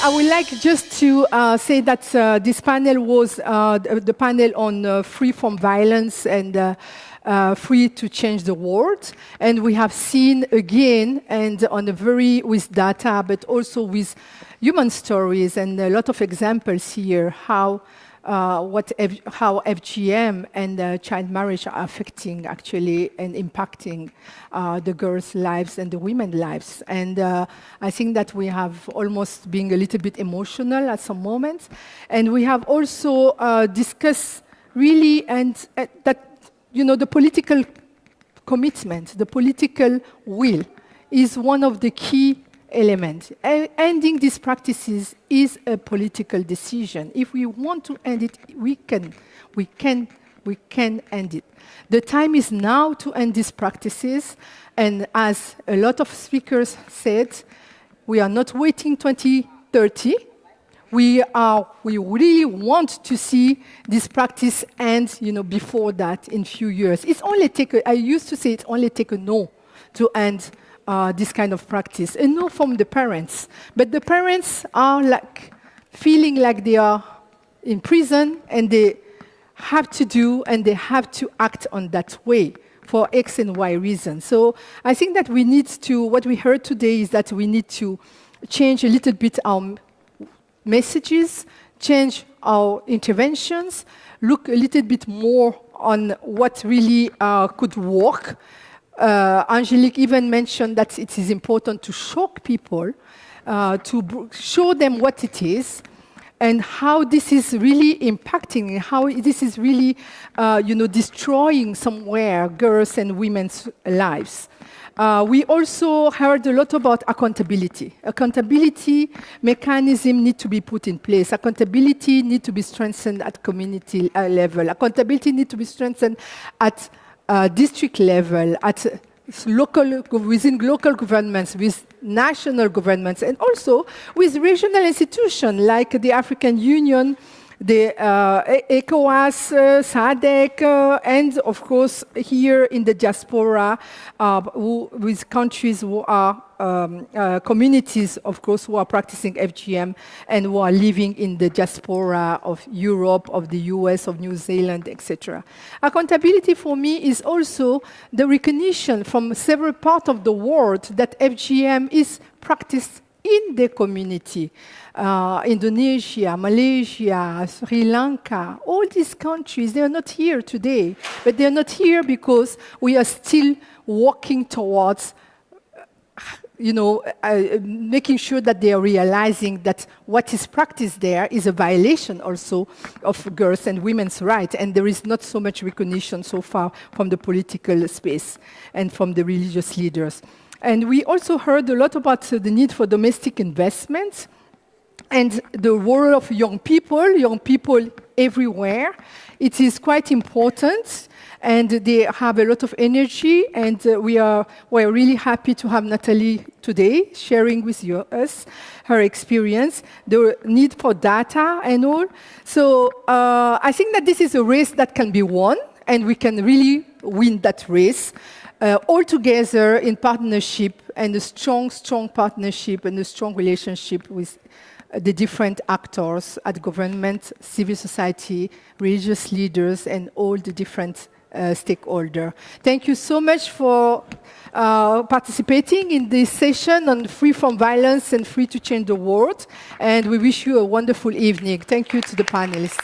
I would like just to say that this panel was the panel on free from violence and free to change the world. And we have seen again, and on a very with data, but also with human stories and a lot of examples here, how FGM and child marriage are affecting actually and impacting the girls' lives and the women's lives. And I think that we have almost been a little bit emotional at some moments. And we have also discussed really that, you know, the political commitment, the political will is one of the key elements. Ending these practices is a political decision. If we want to end it, we can end it. The time is now to end these practices, and as a lot of speakers said, we are not waiting 2030. We really want to see this practice end, you know, before that in few years. I used to say it only take a no to end this kind of practice, and no from the parents. But the parents are like feeling like they are in prison, and they have to do and they have to act on that way for X and Y reasons. So I think that we need to, what we heard today is that we need to change a little bit our messages, change our interventions, look a little bit more on what really could work. Angelique even mentioned that it is important to shock people, to show them what it is, and how this is really impacting, how this is really, destroying somewhere girls' and women's lives. We also heard a lot about accountability. Accountability mechanism need to be put in place. Accountability need to be strengthened at community level. Accountability need to be strengthened at district level, at within local governments, with national governments, and also with regional institutions like the African Union, the ECOWAS, SADC, and of course here in the diaspora, with countries who are communities, of course, who are practicing FGM and who are living in the diaspora of Europe, of the US, of New Zealand, etc. Accountability for me is also the recognition from several parts of the world that FGM is practiced in the community. Indonesia, Malaysia, Sri Lanka, all these countries, they are not here today. But they are not here because we are still working towards making sure that they are realizing that what is practiced there is a violation also of girls' and women's rights, and there is not so much recognition so far from the political space and from the religious leaders. And we also heard a lot about the need for domestic investments and the role of young people everywhere. It is quite important, and they have a lot of energy, and we're really happy to have Nathalie today sharing with us her experience, the need for data and all. So I think that this is a race that can be won, and we can really win that race all together in partnership, and a strong partnership and a strong relationship with the different actors at government, civil society, religious leaders, and all the different stakeholders. Thank you so much for participating in this session on free from violence and free to change the world. And we wish you a wonderful evening. Thank you to the panelists.